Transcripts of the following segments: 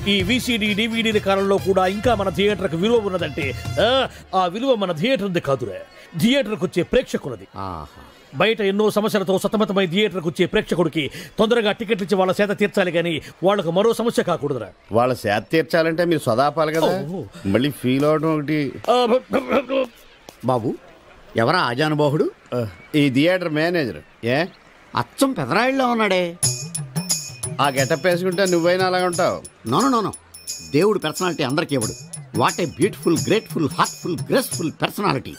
ఈ VCD DVD కాలంలో కూడా ఇంకా మన థియేటర్కి విలువ ఉన్నదంటే ఆ విలువ మన థియేటర్ది కాదురా, థియేటర్కి వచ్చే ప్రేక్షకులది. బయట ఎన్నో సమస్యలతో సతమతమై థియేటర్కి వచ్చే ప్రేక్షకుడికి తొందరగా టికెట్లు ఇచ్చి వాళ్ళ సేద తీర్చాలి కానీ వాళ్ళకు మరో సమస్య కాకూడదురా. వాళ్ళ సేద తీర్చాలంటే మీరు సదాపాలి కదా, మళ్ళీ ఫీల్ అవడం ఒకటి. బాబు ఎవరా ఆజానుబాహుడు? ఈ థియేటర్ మేనేజర్. ఏ అచ్చం పెదరాయిల్లో ఉన్నాడే. ఆ గెటప్ వేసుకుంటే నువ్వైనా అలాగ ఉంటావు. నో దేవుడు పర్సనాలిటీ అందరికీ ఇవ్వడు. What a beautiful, grateful, heartful, graceful personality.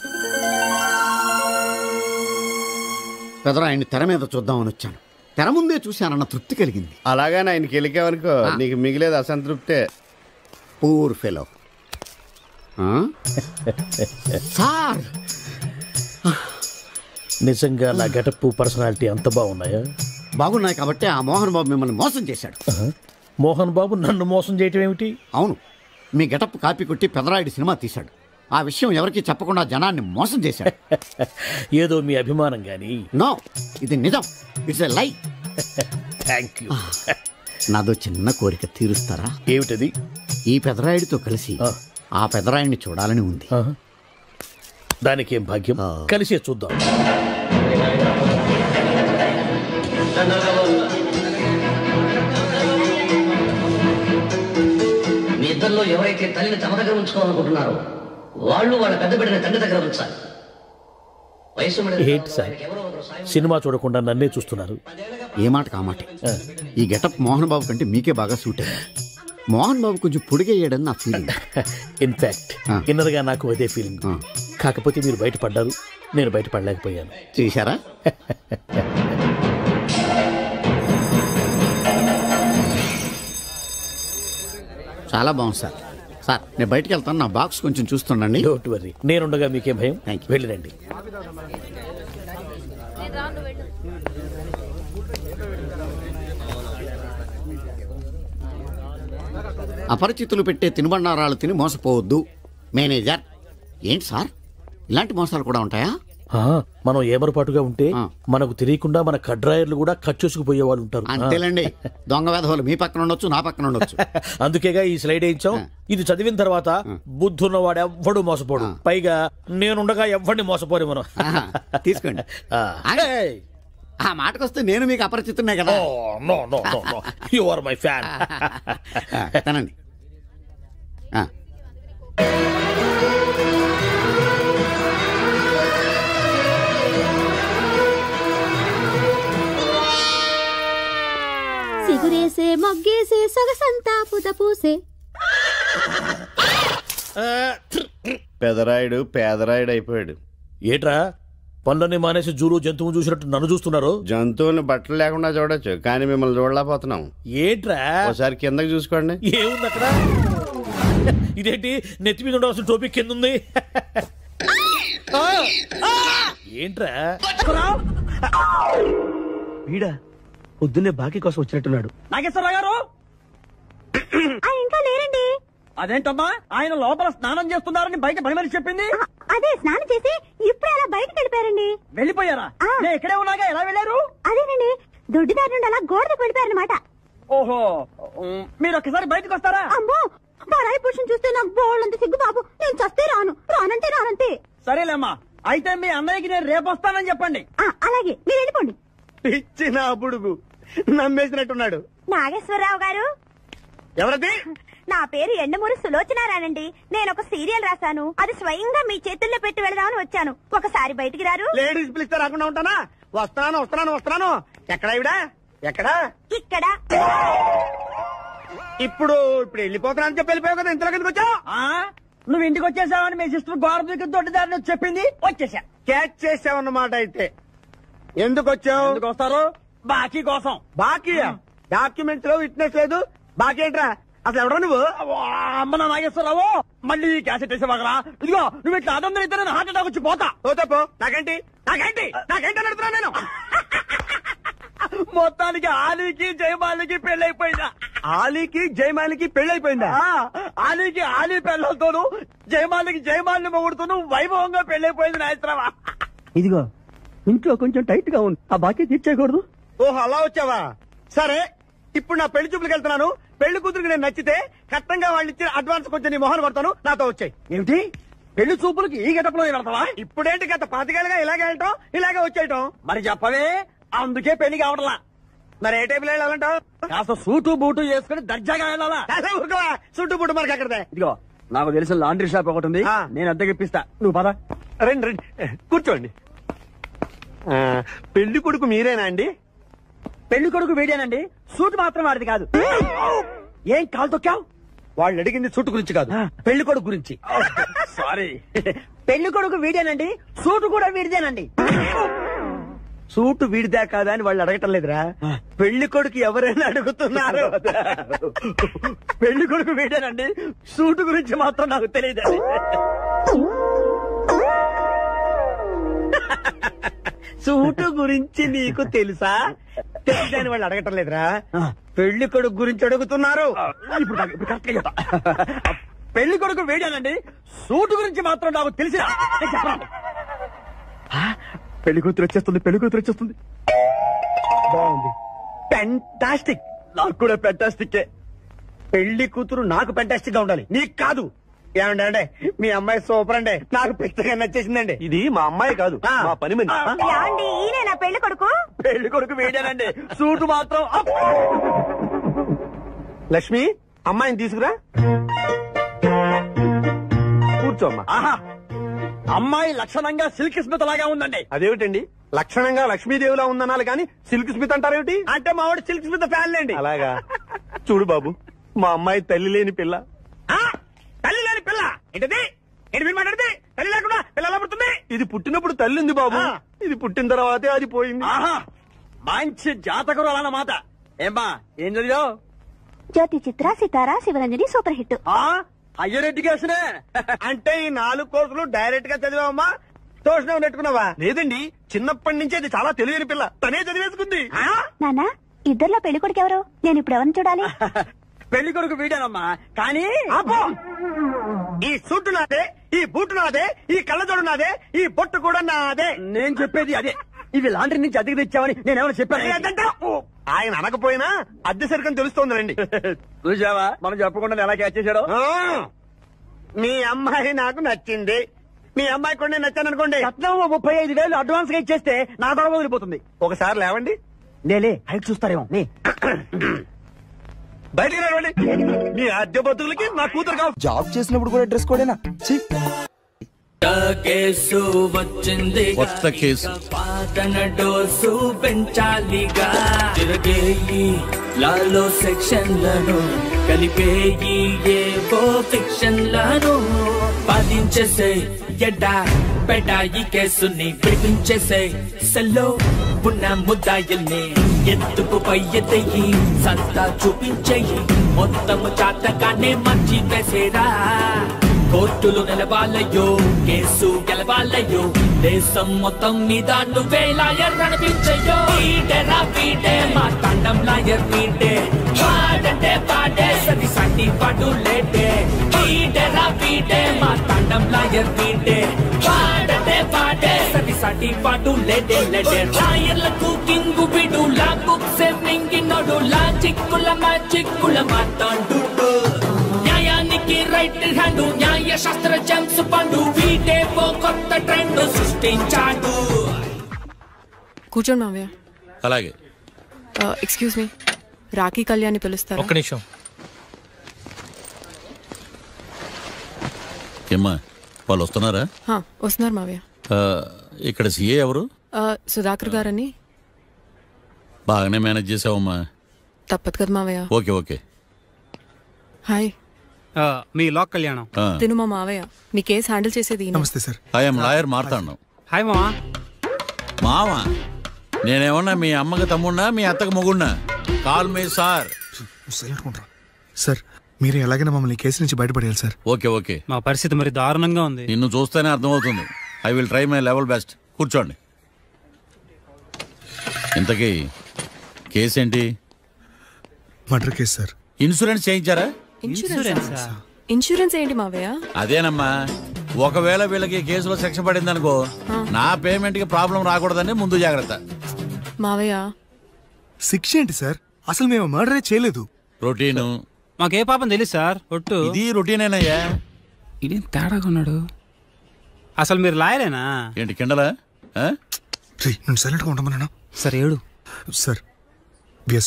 పెదరాయిని తెర మీద చూద్దామని వచ్చాను. తెర ముందే చూశానన్న తృప్తి కలిగింది. అలాగని ఆయనకి వెళ్ళికావనుకో నీకు మిగిలేదు అసంతృప్తే. Poor fellow. సార్ నిజంగా నా గెటప్ పర్సనాలిటీ అంత బాగున్నాయా? బాగున్నాయి కాబట్టి ఆ మోహన్ బాబు మిమ్మల్ని మోసం చేశాడు. మోహన్ బాబు నన్ను మోసం చేయటం ఏమిటి? అవును, మీ గెటప్ కాపీ కొట్టి పెదరాయుడు సినిమా తీశాడు. ఆ విషయం ఎవరికి చెప్పకుండా జనాన్ని మోసం చేశాడు. ఏదో మీ అభిమానం గాని. నో, ఇది నిజం. ఇట్స్ ఎ లై. Thank you. నాదో చిన్న కోరిక తీరుస్తారా? ఏమిటది? ఈ పెదరాయుడితో కలిసి ఆ పెదరాయుడిని చూడాలని ఉంది. దానికేం భాగ్యం, కలిసే చూద్దాం. మీ ఇద్దరిలో ఎవరైతే తల్లిని తమ దగ్గర ఉంచుకోవాలనుకుంటున్నారో వాళ్ళు వాళ్ళ పెద్ద బిడ్డని తండ్రి దగ్గర ఉంచాలి. ఏంటి సార్ సినిమా చూడకుండా నన్నే చూస్తున్నారు? ఏ మాట కామాట. ఈ గెటప్ మోహన్ బాబు కంటే మీకే బాగా సూట్ అయ్యింది. మోహన్ బాబు కొంచెం పొడిగయ్యాడని నా ఫీలింగ్. ఇన్ఫాక్ట్ ఇన్నర్గా నాకు అదే ఫీలింగ్. కాకపోతే మీరు బయటపడ్డారు, నేను బయటపడలేకపోయాను. చూశారా? చాలా బాగుంది సార్. సార్ నేను బయటకు వెళ్తాను, నా బాక్స్ కొంచెం చూస్తుండండి. డోంట్ వరీ, నేనుండగా మీకేం భయం. వెళ్ళిరండి. అపరిచితులు పెట్టే తినుబండారాలు తిని మోసపోవద్దు. మేనేజర్. ఏంటి సార్ ఇలాంటి మోసాలు కూడా ఉంటాయా? మనం ఏమరపాటుగా ఉంటే మనకు తెలియకుండా మన కడ్రాయర్లు కూడా కట్ చేసుకుపోయే వాళ్ళు ఉంటారు. అంతేలేండి, దొంగ వేధవులు మీ పక్కన ఉండొచ్చు, నా పక్కన ఉండొచ్చు. అందుకేగా ఈ స్లైడ్ వేయించాం. ఇది చదివిన తర్వాత బుద్ధున్నవాడు ఎవ్వడు మోసపోడు. పైగా నేనుండగా ఎవ్వడిని మోసపోరు మనం. తీసుకోండి. ఆ మాటకొస్తే నేను మీకు అపరిచితున్నే కదా. You are my fan. తనండి. సిగురేసే మొగ్గేసే సొగసంతా పుత పూసే. పెదరాయుడు పేదరాయుడు అయిపోయాడు. ఏట్రా పనులన్నీ మానేసి జూలు జంతువులు చూసినట్టు నన్ను చూస్తున్నారు? జంతువులను బట్టలు లేకుండా చూడొచ్చు, కానీ మిమ్మల్ని చూడలేకపోతున్నాం. ఏట్రా ఒకసారి కిందకి చూసుకోండి. ఏముంది అక్కడ? ఇదేంటి నెత్తి మీద ఉండవలసిన టోపీ కింద ఉంది? ఏంట్రా? వీడా పొద్దున్నే బాకీ కోసం వచ్చినట్టున్నాడు. నాగేశ్వరరావు గారు ఇంకా లేరండి. అదేంటమ్మా, ఆయన లోపల స్నానం చేస్తున్నారని బయట పని మనిషి చెప్పింది. అదే స్నానం చేసి ఇప్పుడు అలా బయటకు వెళ్ళిపోయారండి. వెళ్ళిపోయారా? నేను ఇక్కడే ఉన్నాగా, ఎలా వెళ్ళారు? అదేనండి, దొడ్డిదారి నుండి అలా గోడకు వెళ్ళిపోయారనమాట. ఓహో, మీరు ఒక్కసారి బయటకు వస్తారా? అమ్మో, బరాయి పురుషుని చూస్తే నాకు బోళ్ళంత సిగ్గు బాబు. నేను చస్తే రాను, రానంటే రానంతే. సరేలేమ్మా, అయితే మీ అన్నయ్యకి నేను రేపు వస్తానని చెప్పండి. అలాగే, మీరు వెళ్ళిపోండి. ఇచ్చిన బుడుగు నమ్మేసినట్టున్నాడు. నాగేశ్వరరావు గారు. ఎవరది? నా పేరు ఎండమూరి సులోచనారానండి. నేను ఒక సీరియల్ రాశాను, అది స్వయంగా మీ చేతుల్లో పెట్టి వెళదామని వచ్చాను. ఒకసారి బయటికి రారు? లేడీస్ పిలిస్తే రాకుండా ఉంటానా? వస్తాను వస్తున్నాను వస్తున్నాను. ఎక్కడా ఇవిడా? ఎక్కడా? ఇక్కడ. ఇప్పుడు వెళ్ళిపోతున్నాను చెప్పి వెళ్ళిపోయావు కదా, ఇంతలో కిందకి వచ్చావు. నువ్వు ఇంటికి వచ్చేసావని మీ సిస్టర్ గోడ దూకి దొడ్డిదారిని చెప్పింది, వచ్చేసా. క్యాచ్ చేసావన్నమాట. అయితే ఎందుకు వచ్చావు? ఎందుకు వస్తారు? బాకీ కోసం. బాకీయా? డాక్యుమెంట్స్ లో విట్నెస్ లేదు, బాకీ ఏంట్రా? అసలు ఎవడో నువ్వు? అమ్మ నా నాగేశ్వరరావు, మళ్ళీ క్యాసెట్ వేసేవాగరా? ఇదిగో నువ్వు ఇట్లా అదొందరు ఇద్దరు హార్ట్ అటాక్ వచ్చి పోతా. పోతే నాకేంటి నాకేంటి నాకేంటి అని అడుగుతున్నా నేను. మొత్తానికి ఆలీకి జయమాలికి పెళ్ళైపోయిందా? ఆలీకి జయమాలికి పెళ్ళైపోయిందా? ఆలీకి ఆలీ పెళ్ళతోను, జయమాలికి జయమాలిని మొగుడుతోను వైభవంగా పెళ్ళైపోయింది నాయత్రవా. ఇదిగో ఇంట్లో కొంచెం టైట్ గా ఉంది, ఆ బాకీ తీర్చేయకూడదు. ఓహో, అలా వచ్చావా? సరే, ఇప్పుడు నా పెళ్లి చూపులకు వెళ్తున్నాను, పెళ్లి కూతురికి నేను నచ్చితే కట్టంగా వాళ్ళు ఇచ్చిన అడ్వాన్స్ కొంచెం నీ మొహన్ కొడతాను, నాతో వచ్చాయి. ఏమిటి పెళ్లి చూపులకి ఈ గెటప్ లో వెళ్తావా? ఇప్పుడేంటి గత 5 ఏళ్ళుగా ఇలాగే వెళ్ళటం ఇలాగే వచ్చేయటం. మరి చెప్పవే, అందుకే పెళ్లి కావట్లా. మరి ఏ టైపులో వెళ్ళాలంటావు? కాస్త సూటు బూటు వేసుకుని దర్జాగా వెళ్ళాలా? సూటు బూటు మనకి అక్కడదే. ఇదిగో నాకు తెలిసిన లాండ్రీ షాప్ ఒకటి ఉంది, నేను అద్దెకి ఇప్పిస్తా, నువ్వు పద. రండి రండి కూర్చోండి. పెళ్లి కొడుకు మీరేనా అండి? పెళ్లి కొడుకు వీడేనండి, సూట్ మాత్రం వాడిది కాదు. ఏం కాలు తొక్కావు? వాళ్ళు అడిగింది సూట్ గురించి కాదు, పెళ్లి కొడుకు గురించి. సారీ. పెళ్లి కొడుకు వీడేనండి, సూట్ కూడా వీడిదేనండి. సూటు వీడిదే కాదా అని వాళ్ళు అడగటం లేదురా, పెళ్లి కొడుకు ఎవరైనా అడుగుతున్నారు. పెళ్లి కొడుకు వీడేనండి, సూటు గురించి మాత్రం నాకు తెలియదండి. సూటు గురించి నీకు తెలుసా? తెలుసా అని వాళ్ళు అడగటం లేదురా, పెళ్లి కొడుకు గురించి అడుగుతున్నారు. ఇప్పుడు కరెక్ట్ గా చెప్తా. పెళ్లి కొడుకు వీడేనండి, సూటు గురించి మాత్రం నాకు తెలిసినా. పెళ్లి కూతురు వచ్చేస్తుంది, పెళ్లి కూతురు వచ్చేస్తుంది. బాగుంది, ఫెంటాస్టిక్. నాకు కూడా ఫెంటాస్టిక్. పెళ్లి కూతురు నాకు ఫెంటాస్టిక్ గా ఉండాలి, నీకు కాదు. ఏమండి అంటే మీ అమ్మాయి సూపర్ అండి, నాకు పెద్దగా నచ్చేసిందండి. ఇది మా అమ్మాయి కాదు, మా పని మంది. ఈయన పెళ్లి కొడుకు? పెళ్లి కొడుకు వేడానండి, సూటు మాత్రం. లక్ష్మి, అమ్మాయిని తీసుకురా, కూర్చోమ్మా. అమ్మాయి లక్షణంగా సిల్క్ స్మిత్ లాగా ఉందండి. అదేమిటండి, లక్షణంగా లక్ష్మీదేవిలా ఉందనాలి కానీ సిల్క్ స్మిత్ అంటారేమిటి? అంటే మా వాడు సిల్క్ స్మిత్ ఫ్యాన్ లేండి. అలాగా? చూడు బాబు, మా అమ్మాయి తల్లి లేని పిల్ల. తల్లి లేని పిల్ల ఏంటది? ఏంటి మీరు మాట్లాడితే? తల్లి లేకుండా పిల్ల ఎలా పుడుతుంది? ఇది పుట్టినప్పుడు తల్లి ఉంది బాబు, ఇది పుట్టిన తర్వాతే అది పోయింది. మంచి జాతకులు అన్నమాట. ఏమ్మా, ఏం చదివావు? జ్యోతి చిత్ర, సితారా, శివరంజని సూపర్ హిట్. హయ్యర్ ఎడ్యుకేషనే అంటే ఈ 4 కోర్సులు డైరెక్ట్ గా చదివామా, ట్యూషన్ నెట్టుకున్నావా? లేదండి, చిన్నప్పటి నుంచి అది చాలా తెలియని పిల్ల, తనే చదివేసుకుంది. నానా, ఇద్దర్లో పెళ్లి కొడుకు ఎవరు? నేను ఇప్పుడు ఎవరిని చూడాలి? పెళ్లి కొడుకు వీడానమ్మా, కానీ ఈ సూటు నాదే, ఈ బూటు నాదే, ఈ కళ్ళజోడు నాదే, ఈ బొట్టు కూడా నాదే. నేను చెప్పేది అదే. ఇవి లాండ్రీ నుంచి అద్దెకి తెచ్చావని నేనేమైనా చెప్పాను? ఆయన అనకపోయినా అద్దె సరికని తెలుస్తోందండి. చూసావా, మనం చెప్పకుండా ఎలా క్యాచ్ చేశాడో. మీ అమ్మాయి నాకు నచ్చింది, మీ అమ్మాయి కూడా నేను నచ్చాను అనుకోండి, 35,000 అడ్వాన్స్ గా ఇచ్చేస్తే నా గొడవ వదిలిపోతుంది. ఒకసారి లేవండి. నేలే, హైట్ చూస్తారేమో. బయటికి రావండి, మీ అద్దె బతుకులకి నా కూతురు కావు. జాబ్ చేసినప్పుడు కూడా డ్రెస్ కోడేనా? కేసు వచ్చింది, కొత్త కేసు. పాతన డోసు పెంచాలిగా, తిరగేయి లాలో సెక్షన్లను, కలిపేయి ఏవో ఫిక్షన్లను, బాధించేసే ఎడ్డా బెడా ఈ కేసుని విడిపించేసే, సెల్లో ఉన్న ముద్దాయిల్ని ఎత్తుకు పై ఎత్తయి, సంతా చూపించేయి, మొత్తము చాతకానే మంచి వేసేరా. కోర్టులు నిలవాలయ్యో, కేసు గెలవాలయ్యో, దేశం మొత్తం మీద నువ్వే లాయర్ నడిపించయ్యో. వీడేరా వీడే మా తండం లాయర్ వీడే, వాడంటే వాడే సరి సాటి పాటు లేడే. వీడేరా వీడే మా తండం లాయర్ వీడే, వాడంటే వాడే సరి సాటి పాటు లేడే లేడే. లాయర్లకు కింగు బిడు, లా బుక్స్ మింగినోడు, లా చిక్కుల మా చిక్కుల మాతాడు. న్యాయానికి రైట్ హ్యాండ్, న్యాయ శాస్త్ర జెమ్స్ పండు, వీటే ఓ కొత్త ట్రెండ్ సృష్టించాడు. కూర్చోండి మావయ్య. అలాగే. ఎక్స్క్యూజ్ మీ, రాఖీ కళ్యాణ్ పిలుస్తారు? ఒక్క నిమిషం. ఏమ్మా, వాళ్ళు వస్తున్నారా? వస్తున్నారు మావయ్య. ఇక్కడ సీఏ ఎవరు? సుధాకర్ గారని. బాగానే మేనేజ్ చేసావమ్మా. తప్పదు కదా మావయ్య. Okay okay. హాయ్, మీ లాక్ కళ్యాణం. తిను మా మావయ్య, మీ కేసు హ్యాండిల్ చేసేది. నమస్తే సార్. ఐఎమ్ లాయర్ మాట్లాడను. హాయ్ మావా. మావా, నేనేమన్నా మీ అమ్మకి తమ్ముడినా మీ అత్తకు మొగుడినా? Call me sir. సార్, మీరు ఎలాగైనా మమ్మల్ని కేసు నుంచి బయటపడేయాలి సార్. Okay okay. మా పరిస్థితి మరి దారుణంగా ఉంది. నిన్ను చూస్తేనే అర్థమవుతుంది. I will try my level best. కూర్చోండి. ఇంతకీ కేసు ఏంటి? Murder case sir. ఇన్సూరెన్స్ చేయించారా? ఇన్సూరెన్స్ ఏంటి మావయ్య? అదేనమ్మా, ఒకవేళ వీళ్ళకి కేసులో శిక్ష పడింది అనుకో, నా పేమెంట్ కి ప్రాబ్లం రాకూడదని ముందు జాగ్రత్త. మావయ్య, శిక్ష ఏంటి సార్? అసలు మేము మర్డరే చేయలేదు. రొటీను. మాకే పాపం తెలుసు సార్. ఒట్టు ఇది రొటీనేనయ్యా. ఇదేం తేడాగా ఉన్నాడు. అసలు మీరు లాయరేనా? ఏంటి కిండలా? నేను సైలెంట్గా ఉండమన్నా. సార్ ఏడు సార్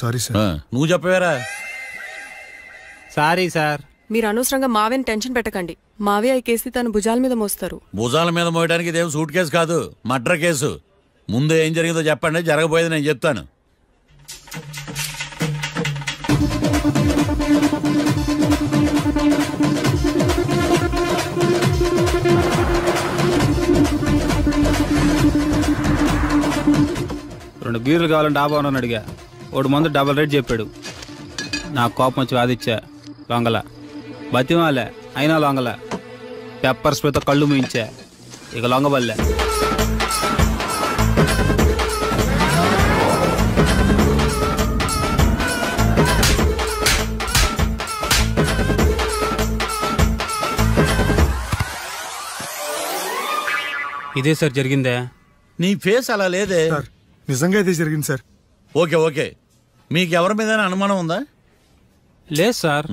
సారీ సార్. నువ్వు చెప్పవేరా? Sorry sir. మీరు అనవసరంగా మావేని టెన్షన్ పెట్టకండి. మావే ఈ కేసు తన భుజాల మీద మోస్తారు. భుజాల మీద మోయడానికి ఇదేం సూట్ కేసు కాదు, మర్డర్ కేసు. ముందు ఏం జరిగిందో చెప్పండి, జరగబోయేది నేను చెప్తాను. రెండు బీర్లు కావాలని డాబా అని అడిగా. ఒకడు మందు డబల్ రేట్ చెప్పాడు. నాకు కోపం వచ్చి వాదిచ్చా. లొంగల బతిమాలే, అయినా లొంగల. పెప్పర్ స్ప్రేతో కళ్ళు మూయించా. ఇక లొంగబల్లే. ఇదే సార్ జరిగిందే. నీ ఫేస్ అలా లేదే. నిజంగా ఇదే జరిగింది సార్. ఓకే ఓకే, మీకు ఎవరి మీద అనుమానం ఉందా? లేదు సార్.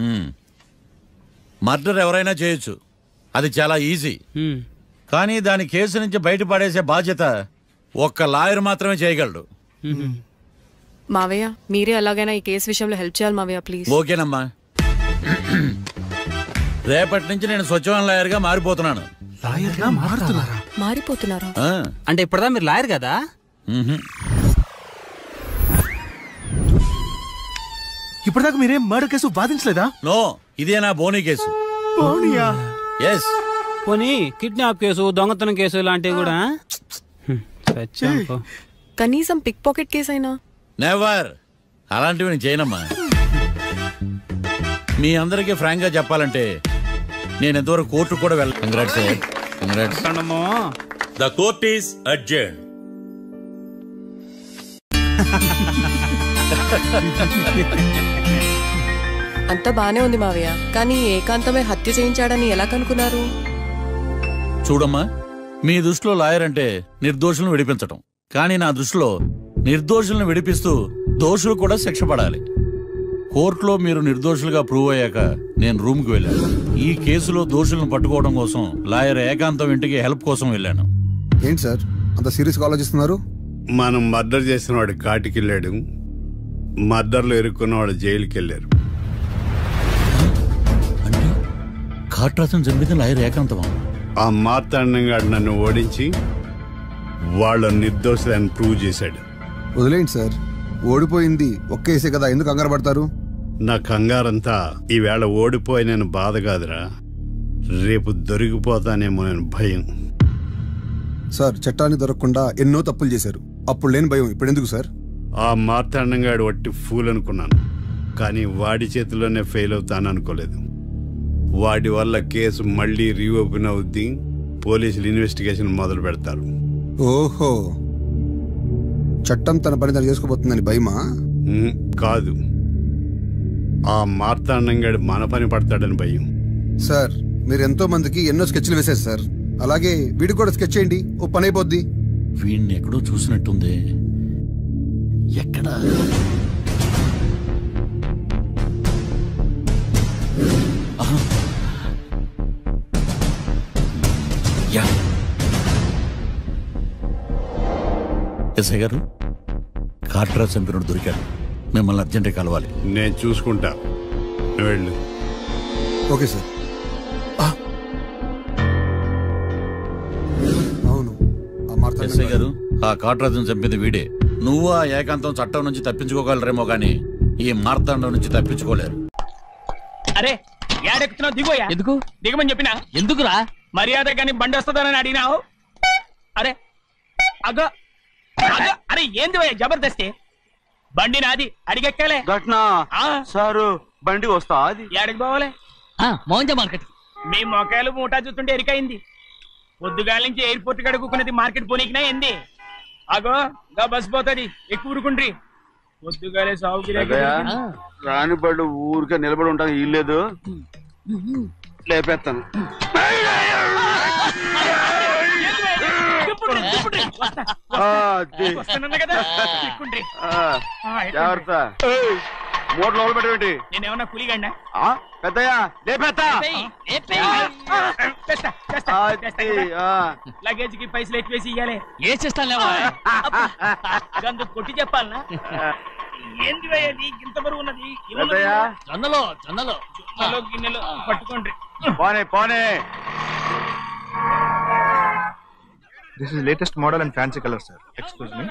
మర్డర్ ఎవరైనా చేయొచ్చు, అది చాలా ఈజీ. కానీ దాని కేసు నుంచి బయటపడేసే బాధ్యత ఒక్క లాయర్ మాత్రమే చేయగలడు. మావయ్య మీరే ఎలాగైనా ఈ కేసు విషయంలో హెల్ప్ చేయాలి మావయ్య ప్లీజ్. ఓకేనమ్మా. రేపటి నుంచి నేను స్వచ్ఛమైన లాయర్గా మారిపోతున్నాను. మారిపోతున్నారా? అంటే ఇప్పుడుదా మీరు లాయర్ కదా? ఇప్పటిదాకా మీరేం మర్డర్ కేసు వాదించలేదా? నో, ఇదే నా బోనీ కేసు. ఎస్. పోనీ కిడ్నాప్ కేసు, దొంగతనం కేసు ఇలాంటివి కూడా. కనీసం పిక్ పాకెట్ కేసు అయినా? నెవర్. అలాంటివి నేను చేయనమ్మా. మీ అందరికీ ఫ్రాంక్ గా చెప్పాలంటే నేను ఎంతవరకు కోర్టు కూడా వెళ్ళాను. Congrats sir. Congrats. The court is adjourned. అంతా బానే ఉంది మావయ్య, కానీ ఏకాంతమే హత్య చేయించాడని ఎలా కనుక్కున్నారు? చూడమ్మా, మీ దృష్టిలో లాయర్ అంటే నిర్దోషులను విడిపించటం, కానీ నా దృష్టిలో నిర్దోషులను విడిపిస్తూ దోషులు కూడా శిక్ష పడాలి. కోర్టులో మీరు నిర్దోషులుగా ప్రూవ్ అయ్యాక నేను రూమ్కి వెళ్ళాను. ఈ కేసులో దోషులను పట్టుకోవడం కోసం లాయర్ ఏకాంతం ఇంటికి హెల్ప్ కోసం వెళ్ళాను. ఏంటి సార్ అంత సీరియస్గా ఆలోచిస్తున్నారు? మనం మర్డర్ చేసిన వాడు కాటికి వెళ్ళాడు, మర్డర్లో ఇరుక్కున్న వాడు జైలుకి వెళ్ళారు. అంటే కాట్రాసన్ చంపిన లాయర్ ఏకాంతమా? ఆ మార్తాండంగాడు నన్ను ఓడించి వాళ్ళ నిర్దోషులని ప్రూవ్ చేశాడు. వదిలేండి సార్, ఓడిపోయింది ఒక్కేసే కదా, ఎందుకు కంగారు పడతారు? నా కంగారంతా ఈవేళ ఓడిపోయి నేను బాధ కాదురా, రేపు దొరికిపోతానేమో నేను భయం. సార్ చట్టాన్ని దొరకకుండా ఎన్నో తప్పులు చేశారు, అప్పుడు లేని భయం ఇప్పుడు ఎందుకు సార్? ఆ మార్తాండంగాడు వట్టి ఫూల్ అనుకున్నాను, కానీ వాడి చేతిలోనే ఫెయిల్ అవుతాను అనుకోలేదు. వాడి వల్ల కేసు మళ్ళీ రీఓపెన్ అవుద్ది, పోలీసులు ఇన్వెస్టిగేషన్ మొదలు పెడతారు. ఓహో, చట్టం తన పని తను చేసుకోబోతుందని భయమా? కాదు, ఆ మార్తాండంగాడు మన పని పడతాడని భయం. సార్ మీరు ఎంతో మందికి ఎన్నో స్కెచ్లు వేశారు సార్, అలాగే వీడికి కూడా స్కెచ్ చేయండి, ఓ పని అయిపోద్ది. వీడిని ఎక్కడో చూసినట్టుంది. ఎక్కడా? ఎస్ఐ గారు, కాట్రా చంపినోడు దొరికాడు, మిమ్మల్ని అర్జెంట్గా కలవాలి. నేను చూసుకుంటా, వెళ్ళు. Okay sir. అవును, ఎస్ఐ గారు, ఆ కాట్రాజును చంపింది వీడే. నువ్వు ఆ ఏకాంతం చట్టం నుంచి తప్పించుకోగలరేమో గానీ ఈ మార్తాండం నుంచి తప్పించుకోలేరు. అరే ఏడెక్కుతున్నావు, దిగోయా. ఎందుకు దిగమని చెప్పినా? ఎందుకురా? మర్యాద కానీ బండి వస్తుందని అడిగినావు. అరే అగో అగో, అరే ఏంది జబర్దస్తి? బండి నాది, అడిగెక్కాలే. సారు బండి వస్తా, అది ఏడకి పోవాలి? మోహన్ మార్కెట్. మీ మొక్కలు మూటా చూస్తుంటే ఎరికైంది. పొద్దుగాల నుంచి ఎయిర్పోర్ట్ కడుక్కున్నది మార్కెట్ పోనీకినా ఏంది? అగో గా బస్ పోతుంది, ఎక్కువ ఊరుకుండ్రి. పొద్దుగాలే సాగు రాని బళ్ళు ఊరికే నిలబడి ఉంటాను, ఇల్లేదు లేపేస్తాను. కదా. మోటార్ లోపల పెట్టేటి నేనేమన్నా కూలిగండా పెద్దయ్యా లేపేస్తా లగేజ్ కి పైసలు ఎక్కువేసి ఇయ్యాలి ఏ చేస్తాను గందు కొట్టి చెప్పాలనా ఏంది ఇంత బరువు ఉన్నది జొన్నలో జొన్నలో జొన్నలో గిన్నెలు పట్టుకోండి పోనే పోనే this is latest model and fancy colour sir excuse me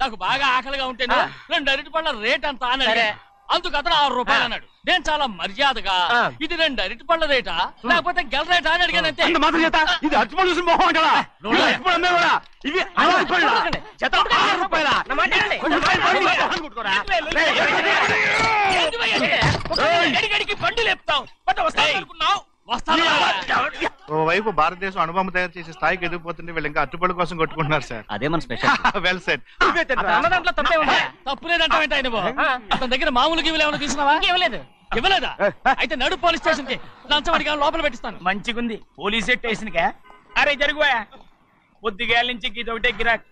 నాకు బాగా ఆకలిగా ఉంటే 2 అరటి పళ్ళ రేట్ అంత అన్నాడు అందుకు అతను 6 రూపాయలు అన్నాడు నేను చాలా మర్యాదగా ఇది 2 అరటి పళ్ళ రేటా లేకపోతే గెల రేటా అని అడిగానంతే ఇది అరటిపళ్ళు చూసి మొహం అంటారా ఇవి బండి లేపుతావు ఓవైపు భారతదేశం అణుబాంబు తయారు చేసే స్థాయికి ఎదిగిపోతుంటే వీళ్ళు ఇంకా అట్టుపడి కోసం కొట్టుకుంటున్నారు సార్. అదే మన స్పెషల్. Well set. తప్పు లేదంటావేంటి ఆయన అతని దగ్గర మామూలు గివ్వులు ఏమైనా తీసుకున్నావా? ఇవ్వలేదా? అయితే నడు పోలీస్ స్టేషన్ కి లంచం అడిగా లోపల పెట్టిస్తాను. మంచిగుంది పోలీస్ స్టేషన్ కా? అరే జరుగువా పొద్దుగాల నుంచి గీదొకటే గిరాక్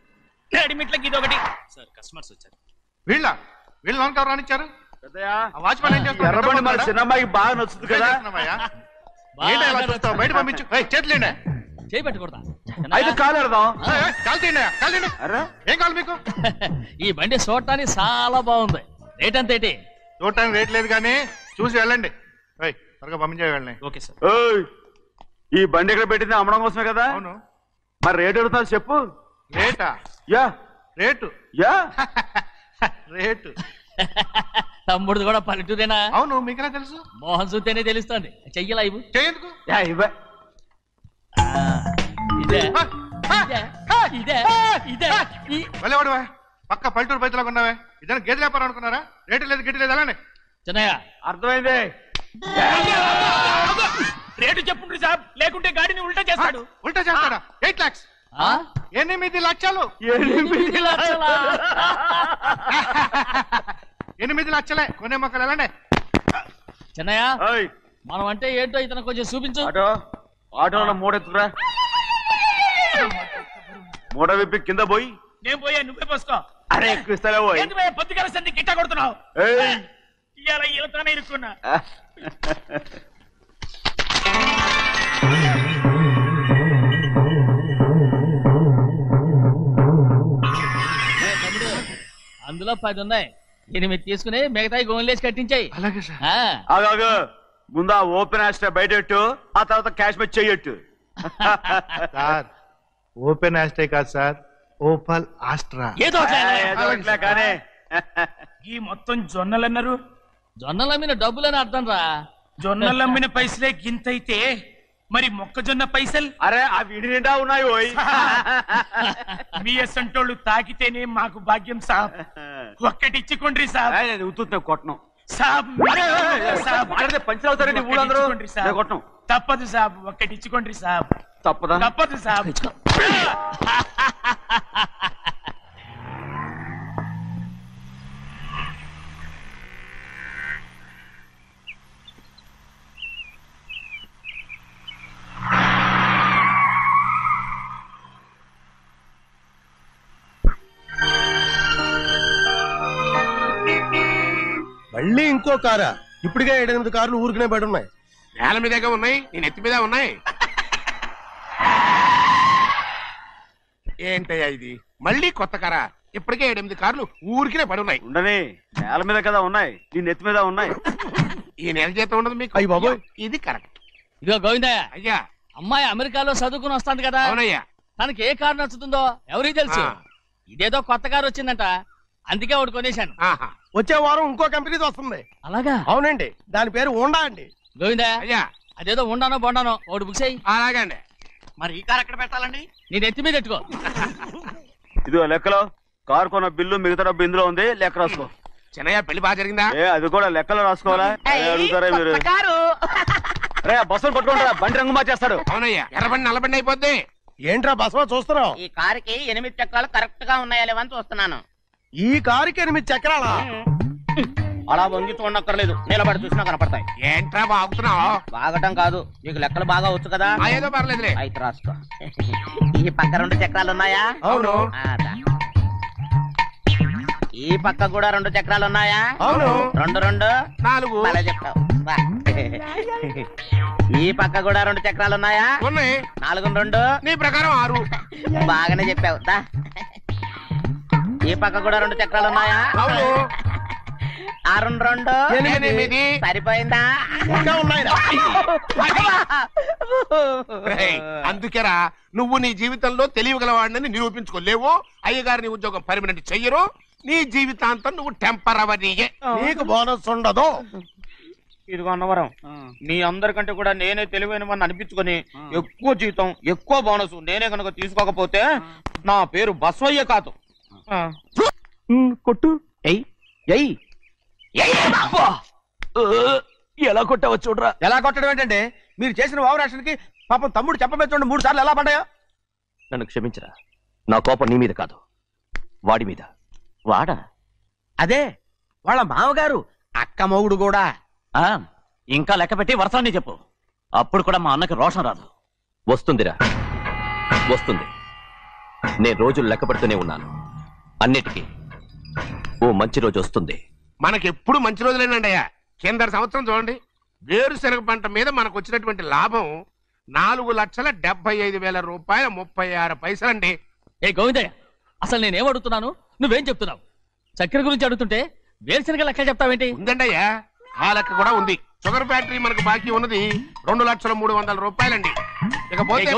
రెడీమేట్లకి ఇదొకటి. సార్ కస్టమర్స్ వచ్చారు. వీళ్ళు లోన్ కవర్ రానిచ్చారు. వాచ్మెన్ ఏం చేస్తారు? ఎర్రబండి మన చిన్నమ్మాయికి బాగా నచ్చుతుంది కదా. బయట పంపించు. చేతులేండి చేయి పెట్టకూడదా? అయితే కాలు ఎడదాం. ఏం కావాలి మీకు? ఈ బండి చూడటానికి చాలా బాగుంది. రేట్ అంత ఏంటి? చూడటానికి రేట్ లేదు కానీ చూసి వెళ్ళండి. త్వరగా పంపించే వెళ్ళండి. Okay sir. ఈ బండి ఇక్కడ పెట్టింది అమ్మడం కోసమే కదా? అవును. మరి రేట్ అడుగుతాను చెప్పు. రేటా? Yeah rate. Yeah rate. తమ్ముడు కూడా పల్లెటూరేనా? అవును. మీకెలా తెలుసు? మోహన్ చూస్తేనే తెలుస్తుంది. చెయ్యలా ఇవ్వు. చెయ్యకు. ఇదే ఇదే ఇదే వెళ్ళేవాడువా పక్క పల్లెటూరు బయటలాగా ఉన్నావే. ఇదే గేదె వ్యాపారం అనుకున్నారా? రేటు లేదు గిట్టు లేదు అలానే. చిన్నయ్య అర్థమైంది. రేటు చెప్పుండ్రి సాబ్ లేకుంటే గాడిని ఉల్టా చేస్తాడు. ఉల్టా చేస్తాడా? 8 lakhs. 8 లక్షలు. 8 లక్షలా? 8 లక్షలే. కొనే మొక్కలు ఎలాండే. చిన్నయ్య మనం అంటే ఏంటో ఇతను కొంచెం చూపించు. ఆటోలో మూడెత్తురా. మూడ విప్పి కింద పోయి. నేను పోయా నువ్వే పోసుకో. అరే ఎక్కువ ఇస్తాలే పోయి. పొద్దుగాల సంది గిట్ట కొడుతున్నావు. ఇవాళ ఈలతోనే ఇరుక్కున్నా. అందులో 10 ఉన్నాయి. 8 తీసుకుని మిగతాయి గోన్లేసి కట్టించాయి. అలాగే సార్. ఆగు ముందా ఓపెన్ ఆస్ట్రా బయటెట్టు ఆ తర్వాత క్యాష్ మెచ్ చెయ్యట్టు. సార్ ఓపెన్ ఆస్ట్రే కాదు సార్, ఓపల్ ఆస్ట్రా. ఏదో కానీ ఈ మొత్తం జొన్నలు అన్నారు. జొన్నలు అమ్మిన డబ్బులని అర్థం రా. జొన్నలు అమ్మిన పైసలే గింతైతే మరి మొక్కజొన్న పైసలు? అరే ఆ విడి నిండా ఉన్నాయి. పోయి మీ అసంటోళ్ళు తాకితేనే మాకు భాగ్యం సాబ్. ఒక్కటి ఇచ్చుకోండి సాబ్. ఉత్తున్నా కొట్టను సాబ్. పంచలు అవుతారండి ఊళ్ళందరూ. కొట్టను. తప్పదు సాబ్. ఒక్కటి ఇచ్చుకోండి సాబ్. తప్పదా? తప్పదు సాబ్. మళ్ళీ ఇంకో కారా? ఇప్పటికే 7-8 కార్లు ఊరికనే బయట ఉన్నాయి. నేల మీదగా ఉన్నాయి, నేను ఎత్తి మీద ఉన్నాయి. ఏంటయ్యా ఇది? మళ్ళీ కొత్త కారా? ఇప్పటికే 7-8 కార్లు ఊరికినే పడి ఉన్నాయి. ఉండని నేల మీద కదా ఉన్నాయి, నీ నెత్తి మీద ఉన్నాయి. ఈ నెల జీతం ఉండదు మీకు. అయ్యి బాబోయ్. ఇది కరెక్ట్. ఇదిగో గోవిందయ్య. అయ్యా అమ్మాయి అమెరికాలో చదువుకుని వస్తాంది కదా. అవునయ్యా. తనకి ఏ కారు నచ్చుతుందో ఎవరికి తెలుసు. ఇదేదో కొత్త కారు వచ్చిందంట, అందుకే ఒకటి కొనేశాను. వచ్చే వారం ఇంకో కంపెనీది వస్తుంది. అలాగా? అవునండి, దాని పేరు హోండా అండి. గోవిందయ్య. అయ్యా అదేదో ఉండానో బొండానో ఒకటి బుక్ చేయి. అలాగండి. మరి ఈ కారు ఎక్కడ పెట్టాలండి? నేను ఎత్తి మీద పెట్టుకో. ఇదిగో లెక్కలో కారు కొన్న బిల్లు మిగతా డబ్బు ఇందులో ఉంది, లెక్క రాసుకో. చిన్నయ్య పెళ్లి బాగా జరిగిందా? అది కూడా లెక్కలో రాసుకోవాలా? అడుగుతారా మీరు? రే బస్సులు పట్టుకుంటారా, బండి రంగు మార్చేస్తాడు. అవునయ్యా, ఎర్రబండి నల్లబండి అయిపోద్ది. ఏంట్రా బసవా చూస్తున్నావు? ఈ కారుకి 8 చక్రాలు కరెక్ట్ గా ఉన్నాయా లేవని చూస్తున్నాను. ఈ కారుకి 8 చక్రాలా? అలా వంగి చూడక్కర్లేదు, నిలబడి చూసినా కనపడతాయి. ఏంట్రా బాగుతున్నావు? బాగటం కాదు, నీకు లెక్కలు బాగా వచ్చు కదా. ఏదో పర్లేదులే. అయితే రాసుకో. ఈ పక్క 2 చక్రాలు ఉన్నాయా? అవును. ఈ పక్క కూడా 2 చక్రాలు ఉన్నాయా? అవును. 2 2 4. అలా చెప్తావు. ఈ పక్క కూడా 2 చక్రాలు ఉన్నాయా? ఉన్నాయి. 4 2 నీ ప్రకారం 6. బాగానే చెప్పావు. ఈ పక్క కూడా 2 చక్రాలు ఉన్నాయా? అవును. 6 2 8. సరిపోయిందా? అందుకేరా నువ్వు నీ జీవితంలో తెలియగలవాడిని నిరూపించుకోలేవు. అయ్యగారిని ఉద్యోగం పర్మనెంట్ చెయ్యరు. నీ జీవితాంతం నువ్వు టెంపరవరీయే. నీకు బోనస్ ఉండదు. ఇదిగో అన్నవరం, మీ అందరికంటే కూడా నేనే తెలివైన వాడిని అనిపించుకొని ఎక్కువ జీతం ఎక్కువ బోనస్ నేనే కనుక తీసుకోకపోతే నా పేరు బస్వయ్య కాదు. కొట్టు. ఎలా కొట్టావో చూడరా. ఎలా కొట్టడం ఏంటంటే మీరు చేసిన ఓవరాక్షన్కి పాపం తమ్ముడు చెప్పబెట్టండి 3 సార్లు ఎలా పడ్డాయో. నన్ను క్షమించరా, నా కోపం నీ మీద కాదు, వాడి మీద. వాడా? అదే వాళ్ళ మామగారు అక్క మొగుడు కూడా. ఇంకా లెక్క పెట్టి వరసాన్ని చెప్పు, అప్పుడు కూడా మా అన్నకి రోషం రాదు. వస్తుందిరా, వస్తుంది. నేను రోజులు లెక్క పెడుతూనే ఉన్నాను. అన్నిటికీ ఓ మంచి రోజు వస్తుంది. మనకెప్పుడు మంచి రోజులేనండి అయ్యా. కింద సంవత్సరం చూడండి, వేరుశనగ పంట మీద మనకు వచ్చినటువంటి లాభం 4,75,000 రూపాయల 36 పైసలండి. ఏ గోవిందయ్య, అసలు నేనేం అడుగుతున్నాను, నువ్వేం చెప్తున్నావు? చక్కెర గురించి అడుగుతుంటే వేరుశనగ లెక్క చెప్తావేంటి? ఉందండి అయ్యా, ఆ లెక్క కూడా ఉంది. షుగర్ ఫ్యాక్టరీ మనకు బాకీ ఉన్నది 2,03,000 రూపాయలండి. ఇకపోతే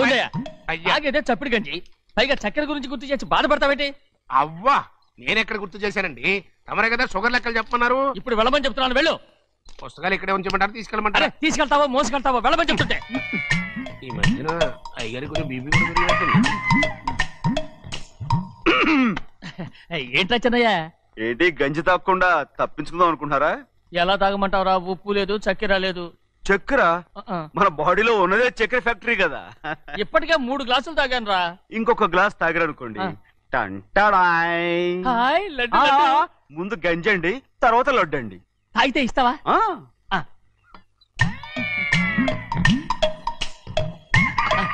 చప్పిడి గంజి, పైగా చక్కెర గురించి గుర్తు చేసి బాధపడతావేంటి? అవ్వా, నేనెక్కడ గుర్తు చేశానండి, తమరే కదా షుగర్ లెక్కలు చెప్పమన్నారు. ఇప్పుడు వెళ్ళమని చెప్తున్నాను, వెళ్ళు. పుస్తకాలు ఇక్కడే ఉంచమంటారు, తీసుకెళ్ళమంటారా? తీసుకెళ్తావో మోసుకెళ్తావో వెళ్ళమని చెప్తుంటే. ఈ మధ్యన అయ్యగారి కొంచెం బీపీ కూడా పెరిగినట్టుంది. ఏంట్రా చిన్నయ్య? ఏంటి గంజి తాగకుండా తప్పించుకుందాం అనుకుంటున్నారా? ఎలా తాగమంటావురా? ఉప్పు లేదు, చక్కెర లేదు. చక్కెర మన బాడీలో ఉన్నదే చక్కెర ఫ్యాక్టరీ కదా. ఇప్పటికే 3 గ్లాసులు తాగాను రా. ఇంకొక గ్లాస్ తాగారనుకోండి, ముందు గంజండి, తర్వాత లడ్డండి. తాగితే ఇస్తావా?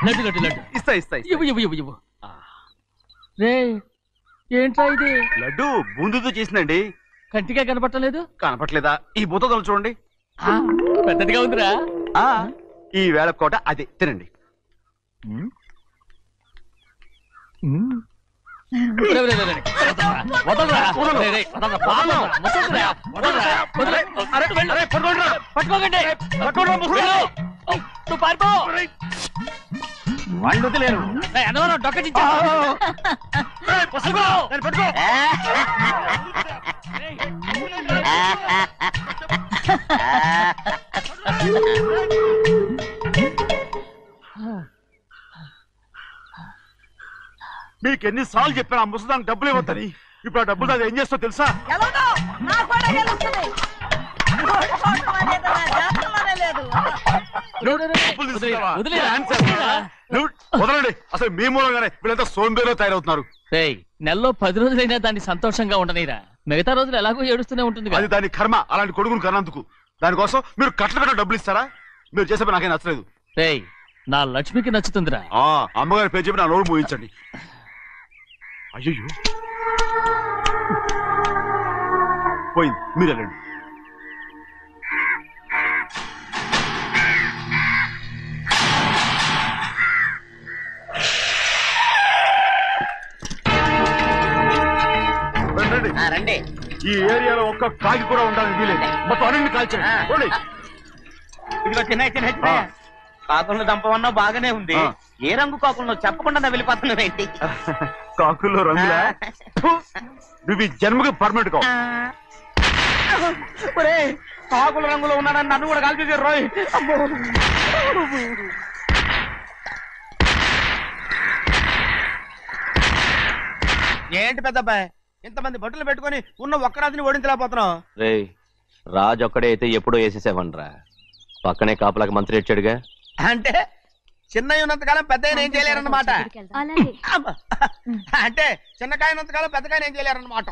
లడ్డు లడ్డు లడ్డు ఇస్తా ఇస్తా. ఇవ్వు ఇవ్వు ఇవ్వు ఇవ్వు. రే ఏంట్రా ఇది? లడ్డు బూందుతో చేసిందండి. కంటిగా కనపట్టలేదు. కనపట్లేదా? ఈ బూతలు చూడండి, పెద్దదిగా ఉందిరా. ఈ వేళ కోట అదే తినండి. వాళ్ళు వదిలేరు. డొక్క మీకు ఎన్నిసార్లు చెప్పాను ఆ ముసదానికి డబ్బులు ఇవ్వద్దని. ఇప్పుడు ఆ డబ్బులు అది ఏం చేస్తో తెలుసా? వదలండి, అసలు మీ మూలంగానే వీళ్ళంతా సోంబేలో తయారవుతున్నారు. నెలలో 10 రోజులైనా దాన్ని సంతోషంగా ఉండనీరా. మిగతా రోజులు ఎలాగో ఏడుస్తూనే ఉంటుంది. అది దాని కర్మ, అలాంటి కొడుకును కన్నందుకు. దానికోసం మీరు కట్ల డబ్బులు ఇస్తారా? మీరు చేసే నాకేం నచ్చలేదు. నా లక్ష్మికి నచ్చుతుందిరా. అమ్మగారి పేరు చెప్పి నా నోరు మోయించండి. అయ్యో పోయింది, మీరు వెళ్ళండి. రండి. ఈ ఏరియాలో ఒక్క కాకి కూడా ఉండాలని వీలేదు. మొత్తం అన్ని కాల్చండి. ఇదిగో చిన్న కాకులను దంపమన్నా బాగానే ఉంది. ఏ రంగు కాకులను చెప్పకుండా వెళ్ళిపోతున్నావు ఏంటి? కాకుల్లో రంగులా? నువ్వు ఈ జన్మకి పర్మనెంట్ కావు. కాకుల రంగులో ఉన్నానని నన్ను కూడా కాల్చేసారు రోయ్. ఏంటి పెద్దబ్బాయి, ఇంతమంది బట్టలు పెట్టుకుని ఉన్న ఒక్కరాజుని ఓడించలేకపోతున్నావు? రాజు ఒక్కడే అయితే ఎప్పుడో వేసేసేవనరా. పక్కనే కాపులకు మంత్రి ఇచ్చాడుగా. అంటే చిన్నయ్య ఉన్నంతకాలం పెద్ద ఏం చేయలేరన్నమాట. అంటే చిన్నకాయ ఉన్నంతకాలం పెద్దకాయ ఏం చేయలేరన్నమాట.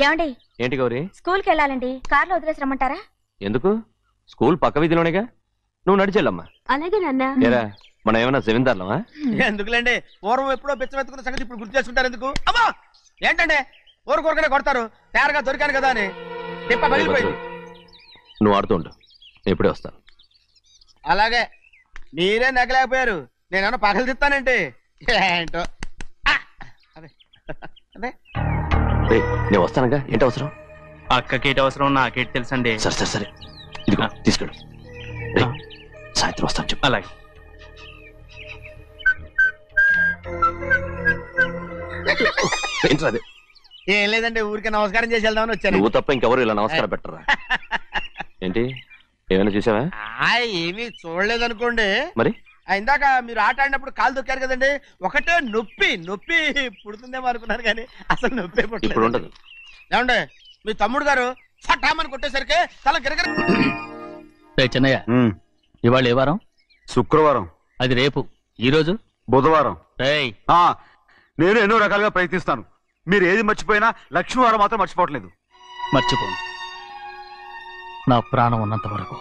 ఏమండి ఏంటి గౌరీ? స్కూల్కి వెళ్ళాలండి, కార్లో వదిలేసి రమ్మంటారా? ఎందుకు? స్కూల్ పక్క వీధిలోనేగా, నువ్వు నడిచెళ్ళమ్మా. అలాగే నాన్న. ఏరా మనం ఏమన్నా జమీందార్లమా? ఎందుకులేండి, పూర్వం ఎప్పుడో బెచ్చమెత్తుకున్న సంగతి ఇప్పుడు గుర్తు చేసుకుంటారు ఎందుకు? అమ్మా ఏంటంటే ఊరుకోరకనే కొడతారు, తయారుగా దొరికాను కదా అని. తిప్ప పగిలిపోయింది. నువ్వు ఆడుతూ ఉండు, నేను ఇప్పుడే వస్తాను. అలాగే మీరే నగలేకపోయారు, నేనేమన్నా పగలు తిస్తానంటే ఏంటో. అదే అదే నేను వస్తానుగా, ఏంటి అవసరం? అక్కకేటి అవసరం నాకేటి తెలుసండి. సరే సరే సరే, ఇదిగో తీసుకెళ్ళు. సాయంత్రం వస్తాను చెప్పు. అలాగే. ఏంట్రా అది? ఏం లేదండి, ఊరికే నమస్కారం చేసి వెళ్దామని వచ్చాను. నువ్వు తప్ప ఇంకెవరు ఇలా నమస్కారం పెట్టరా? ఏంటి ఏమైనా చూసావా? ఏమీ చూడలేదనుకోండి. మరి ఇందాక మీరు ఆట ఆడినప్పుడు కాలు దొక్కారు కదండి, ఒకటే నొప్పి నొప్పి పుడుతుందేమో అనుకున్నారు కానీ అసలు నొప్పి ఇప్పుడు ఉండదు. ఏమండి మీ తమ్ముడు గారు ఫటామని కొట్టేసరికి తల గిరగిర. చిన్నయ్య, ఇవాళ ఏ వారం? శుక్రవారం. అది రేపు. ఈ రోజు బుధవారం. ఆ, నేను ఎన్నో రకాలుగా ప్రయత్నిస్తాను, మీరు ఏది మర్చిపోయినా లక్ష్మీవారం మాత్రం మర్చిపోవట్లేదు. మర్చిపోను. నా ప్రాణం ఉన్నంత వరకు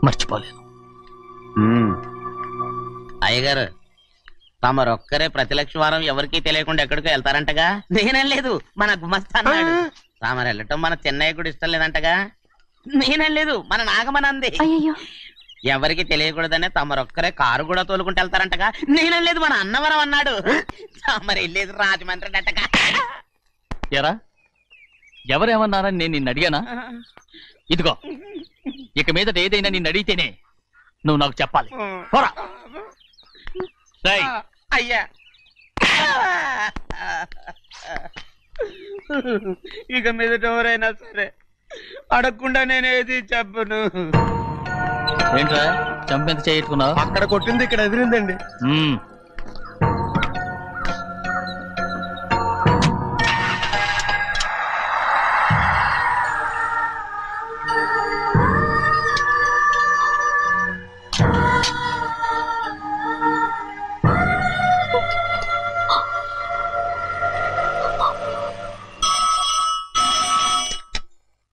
మర్చిపోలేను. అయ్యగారు, తమరొక్కరే ప్రతి లక్ష్మీవారం ఎవరికీ తెలియకుండా ఎక్కడికో వెళ్తారంటగా? నేనేం లేదు, మన గుమస్తా అన్నాడు. తామరు వెళ్ళటం మన చెన్నయ్య కూడా ఇష్టం లేదంటగా? నేనేం లేదు, మన నాగమనంది. ఎవరికి తెలియకూడదనే తమరొక్కరే కారు కూడా తోలుకుంటూ వెళ్తారంటగా? నేనేం లేదు, మన అన్నవరం అన్నాడు. తమరు వెళ్ళేది రాజమండ్రి అంటగా? ఎరా, ఎవరేమన్నారని నేను నిన్ను అడిగానా? ఇదిగో, ఇక మీదట ఏదైనా నిన్ను అడిగితేనే నువ్వు నాకు చెప్పాలి. అయ్యా, ఇక మీదట ఎవరైనా సరే అడగకుండా నేనేది చెప్పను. ఏంట్రా చంపెంత చేయించుకున్నావు? అక్కడ కొట్టింది ఇక్కడ ఎదిరిందండి.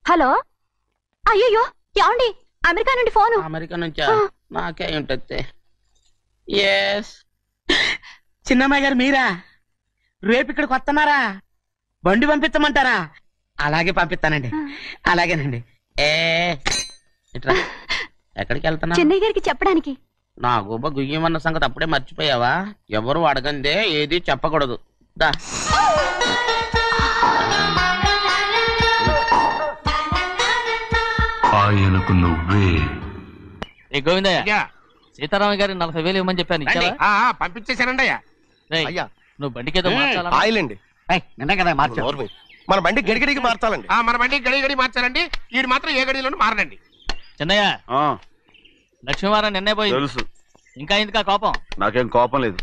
హలో, అయ్యో ఏమండి, అమెరికా నుండి ఫోను. అమెరికా నుంచా? నాకే ఉంటుంది. ఎస్, చిన్నమ్మాయి గారు మీరా? రేపు ఇక్కడికి వస్తున్నారా? బండి పంపించమంటారా? అలాగే పంపిస్తానండి. అలాగేనండి. ఇట్రా, ఎక్కడికి వెళ్తున్నా? చెన్నై గారికి చెప్పడానికి. నా గుబ్బ గుయ్యమన్న సంగతి అప్పుడే మర్చిపోయావా? ఎవరు అడగందే ఏది చెప్పకూడదు. దా, ఆయనకు నువ్వే. ఏ గోవిందయ్య, సీతారామ గారి 40,000 ఇవ్వమని చెప్పాను, ఇచ్చావా? పంపించేశానండి అయ్యా. నువ్వు బండికేదో మార్చాలా? ఆయిల్ అండి. మన బండి గడిగడికి మార్చాలండి. మన బండి గడి మార్చాలండి. వీడు మాత్రం ఏ గడిలోనూ మారనండి. చిన్నయ్య, లక్ష్మీవారం నిన్నే పోయి తెలుసు. ఇంకా ఎందుకా కోపం? నాకేం కోపం లేదు.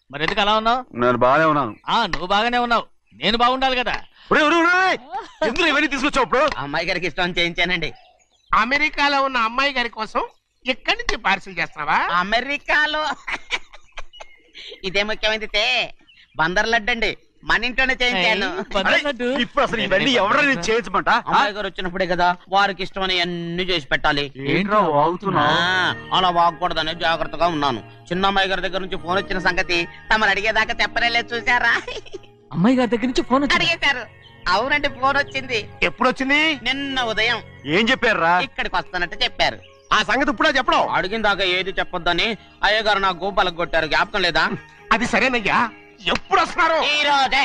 మరి ఎందుకు అలా ఉన్నావు? నేను బాగానే ఉన్నాను. నువ్వు బాగానే ఉన్నావు, నేను బాగుండాలి కదా. ఎందుకు ఇవన్నీ తీసుకొచ్చావు? అమ్మాయి గారికి ఇష్టం చేయించానండి. అమెరికాలో ఉన్న అమ్మాయి గారి కోసం ఎక్కడి నుంచి పార్సిల్ చేస్తున్నావా? అమెరికాలో ఇదే ముఖ్యమైనది. బందర్ లడ్డు అండి, మన ఇంట్లోనే చేయించాను. ఇప్పుడు అసలు ఇవన్నీ ఎవరైనా చేయించమంట? అమ్మాయి గారు వచ్చినప్పుడే కదా వారికి ఇష్టమని అన్ని చేసి పెట్టాలి. అలా వాగకూడదని జాగ్రత్తగా ఉన్నాను. చిన్న అమ్మాయి గారి దగ్గర నుంచి ఫోన్ వచ్చిన సంగతి తమరు అడిగేదాకా చెప్పలేదు, చూసారా? అమ్మాయి గారి దగ్గర నుంచి ఫోన్ అడిగేశారు. అవునండి, ఫోన్ వచ్చింది. ఎప్పుడు వచ్చింది? నిన్న ఉదయం. ఏం చెప్పారా? ఇక్కడికి వస్తానంటే చెప్పారు. ఆ సంగతి ఇప్పుడే చెప్పడం. అడిగిన దాకా ఏది చెప్పొద్దని అయ్యగారు నా గోపాలకు కొట్టారు, జ్ఞాపకం లేదా? అది సరేనయ్యా, ఎప్పుడు వస్తున్నారు? ఈ రోజే.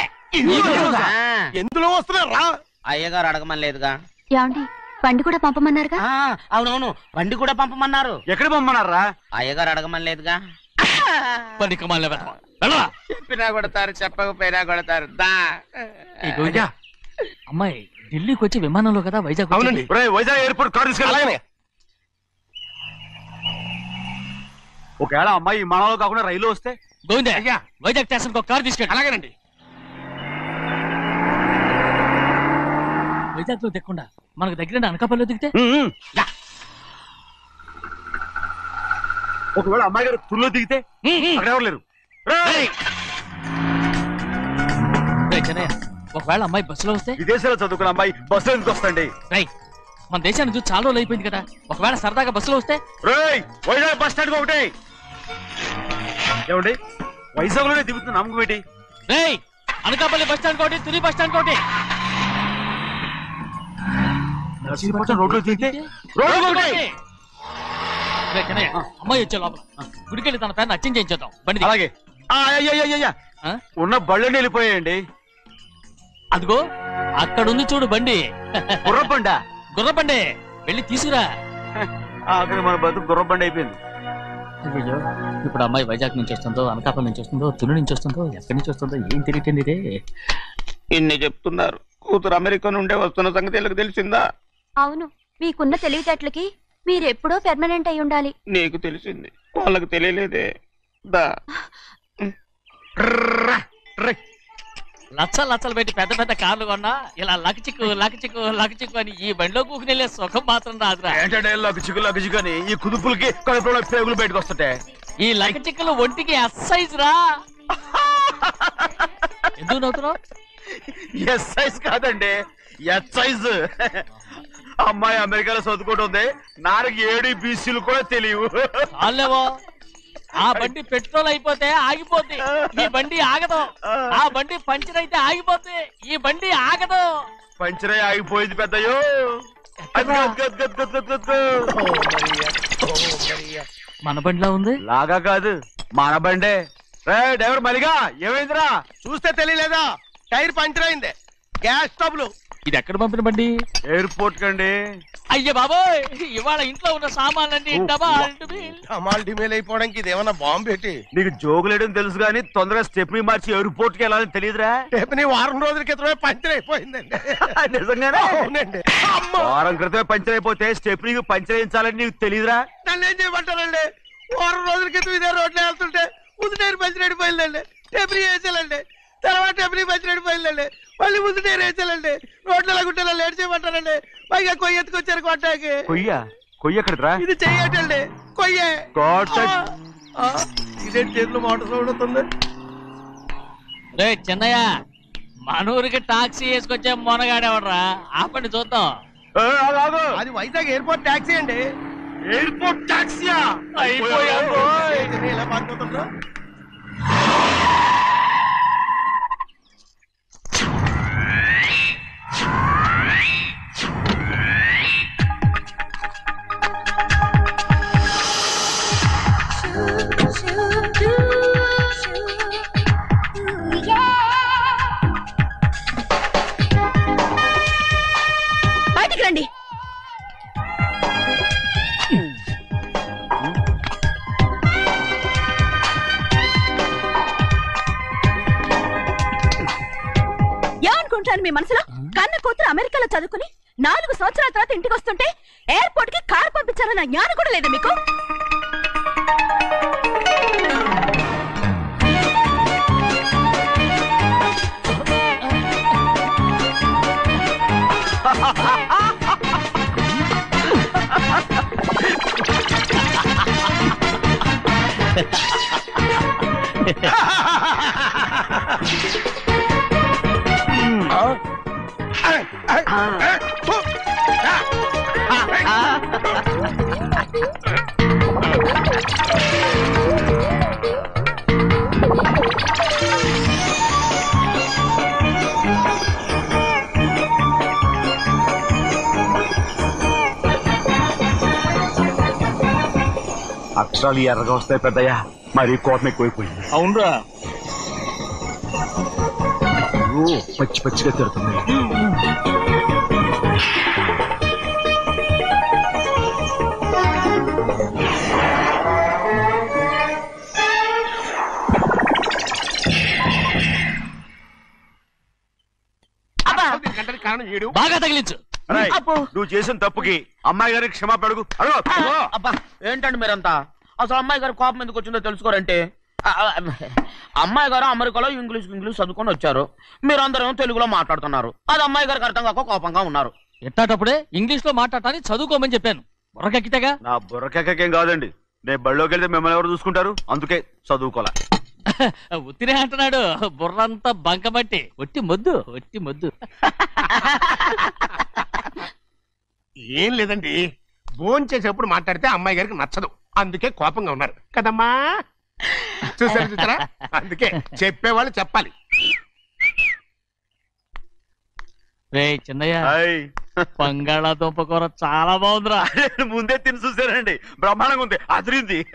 ఎందులో వస్తున్నారా? అయ్యగారు అడగమని లేదుగా. ఏమండి, బండి కూడా పంపమన్నారుగా? అవునవును, బండి కూడా పంపమన్నారు. ఎక్కడ పంపమన్నారా? అయ్యగారు అడగమని లేదుగా. చెప్పినా కొడతారు, చెప్పకపోయినా కొడతారు. అమ్మాయి ఢిల్లీకి వచ్చి విమానంలో కదా వైజాగ్. అవునండి, వైజాగ్ ఎయిర్పోర్ట్ కార్ తీసుకెళ్ళి. ఒకవేళ అమ్మాయి విమానంలో కాకుండా రైలు వస్తే? గోవిందే, వైజాగ్ స్టేషన్ ఒక కార్ తీసుకెళ్ళి. అలాగేనండి. వైజాగ్ లో దిక్కుండా మనకు దగ్గర అనకాపల్లిలో దిగితే? ఒకవేళ అమ్మాయి గారు తుల్లో దిగితే? అక్కడ ఎవరు లేరు. ఒకవేళ అమ్మాయి బస్సులో వస్తే? విదేశాల్లో చదువుకున్న అమ్మాయి బస్సులో ఎందుకు వస్తండి? మన దేశాన్ని చూసి చాలా రోజులు అయిపోయింది కదా, ఒకవేళ సరదాగా బస్సులో వస్తే? వైజాగ్ బస్ స్టాండ్ ఒకటి ఏమండి, వైజాగ్ లోనే దిగుతున్న నమ్మకం ఏంటి? అనకాపల్లి బస్ స్టాండ్ కోటి, తుని బస్ స్టాండ్ కోటి. రోడ్లో దిగితే అమ్మాయి వచ్చే లోపల గుడికెళ్ళి తన పేరు అచ్చం చేయించేద్దాం బండి. అలాగే. ఉన్న బళ్ళని వెళ్ళిపోయాయండి. అదిగో అక్కడుంది చూడు బండి. గుర్రబండా? గుర్రబండి, వెళ్ళి తీసుకురా. అక్కడ మన బతుకు గుర్రబండి అయిపోయింది. అయ్యో, ఇప్పుడు అమ్మాయి వైజాగ్ నుంచి వస్తుందో, అనకాపల్లి నుంచి వస్తుందో, తుని నుంచి వస్తుందో, ఎక్కడి నుంచి వస్తుందో ఏం తెలియటండి ఇదే. ఇన్ని చెప్తున్నారు, కూతురు అమెరికా నుండే వస్తున్న సంగతి వీళ్ళకి తెలిసిందా? అవును, మీకున్న తెలివితేటలకి మీరెప్పుడో పెర్మనెంట్ అయి ఉండాలి. నీకు తెలిసింది, వాళ్ళకి తెలియలేదే. దా లచ్చలు పెట్టి పెద్ద పెద్ద కార్లు కొన్నా ఇలా లకచిక్కు లకచిక్కు లకచిక్కు అని ఈ బండిలో కూకుని వెళ్ళే సుఖం మాత్రం రాదురా. ఏంటంటే లకచిక్కు అని ఈ కుదుపులకి కడుపులో పేగులు బయటకు వస్తుంటాయి. ఈ లకచిక్కులు ఒంటికి ఎక్సైజ్ రా. ఎందుకు నవ్వుతున్నావు? ఎక్సైజ్ కాదండి, ఎక్సైజ్. అమ్మాయి అమెరికాలో చదువుకుంటుంది, నాకు 7 BCలు కూడా తెలియవు. చాలేవో, ఆ బండి పెట్రోల్ అయిపోతే ఆగిపోద్ది, ఈ బండి ఆగదు. ఆ బండి పంచర్ అయితే ఆగిపోద్ది, ఈ బండి ఆగదు. పంచర్ అయి ఆగిపోయింది పెద్దయ్యో. మన బండిలో ఉంది. లాగా కాదు, మన బండే. డ్రైవర్ మరిగా ఏమైందిరా? చూస్తే తెలియలేదా? టైర్ పంచర్ అయింది. గ్యాస్ స్టవ్లు. ఇది ఎక్కడ పంపిన బండి? ఎయిర్పోర్ట్ కండి. అయ్యే బాబోయ్, ఇవాళ ఇంట్లో ఉన్న సామాన్లన్నీ డమాల్ డిమేల్ అయిపోవడానికి ఇది ఏమన్నా బాంబు పెట్టి? నీకు జోగులేయడం తెలుసు కానీ తొందరగా స్టెప్ని మార్చి ఎయిర్పోర్ట్ కి వెళ్ళాలని తెలియదురా? స్టెప్ని వారం రోజుల క్రితమే పంచర్ అయిపోయిందండి. నిజంగానే? అవునండి. వారం క్రితమే పంచర్ అయిపోతే స్టెప్ని పంచర్ వేయించాలని నీకు తెలియదురా? నన్ను ఏం చేయమంటారండి? వారం రోజుల క్రితం ఇదే రోడ్లో వెళ్తుంటే ముందు టైర్ పంచర్ అయిపోయిందండి. స్టెప్ని వేసాలండి, తర్వాత స్టెప్ని పంచర్ అయిపోయిందండి, మళ్ళీ ముందు టైర్ వేసాలండి. రోడ్లు గుట్టలో లేట్ చేయమంటారండి. పైగా కొయ్య ఎత్తుకొచ్చారు కొట్టాకి. కొయ్య ఎక్కడరా? ఇది చెయ్యటండి, కొయ్యే. ఇదేంటి చేతులు మోటార్ సౌండ్ అవుతుంది? రే చిన్నయ్య, మన ఊరికి టాక్సీ వేసుకొచ్చే మొనగాడేవడరా? ఆపండి చూద్దాం. అది వైజాగ్ ఎయిర్పోర్ట్ టాక్సీ అండి. ఎయిర్పోర్ట్ టాక్సీయా? ఇలా మాట్లాడుతుండ్రా? బయటికి రండి. ఏమనుకుంటాను మీ మనసులో? కన్న కూతురు అమెరికాలో చదువుకుని 4 సంవత్సరాల తర్వాత ఇంటికి వస్తుంటే ఎయిర్పోర్ట్ కి కార్ పంపించాలన్న జ్ఞానం కూడా లేదా మీకు? అక్షరాలు ఎర్రగా వస్తాయి పెద్దయ్యా, మరి కోపం ఎక్కువైపోయింది. అవునరా, పచ్చి పచ్చిగా తిడుతుంది. బాగా తగిలించు. నువ్వు చేసిన తప్పుకి అమ్మాయి గారికి క్షమాపణ అడుగు. అబ్బా ఏంటండి మీరంతా? అసలు అమ్మాయి గారు కోపం ఎందుకు వచ్చిందో తెలుసుకోరంటే, అమ్మాయి గారు అమెరికాలో ఇంగ్లీష్ చదువుకొని వచ్చారు, మీరందరూ తెలుగులో మాట్లాడుతున్నారు. అది అమ్మాయి గారికి అర్థం కాక కోపంగా ఉన్నారు. ఎట్టాటప్పుడే ఇంగ్లీష్ లో మాట్లాడటానికి చదువుకోమని చెప్పాను. బుర్రకెక్కితేగా? నా బుర్రకెక్కకేం కాదండి, నేను బళ్ళోకి వెళ్తే మిమ్మల్ని ఎవరు చూసుకుంటారు, అందుకే చదువుకోలే. ఉత్తినే అంటున్నాడు, బుర్రంతా బంకబట్టి. ఒట్టి మొద్దు, ఒట్టి మొద్దు. ఏం లేదండి, భోజనం చేసేప్పుడు మాట్లాడితే అమ్మాయి గారికి నచ్చదు, అందుకే కోపంగా ఉన్నారు కదమ్మా. చూసారా, అందుకే చెప్పేవాళ్ళు చెప్పాలి. రే చిన్నయ్య, బంగాళాదుంప కూర చాలా బాగుందిరా. ముందే తిని చూసానండి, బ్రహ్మాండంగా ఉంది, అదిరింది.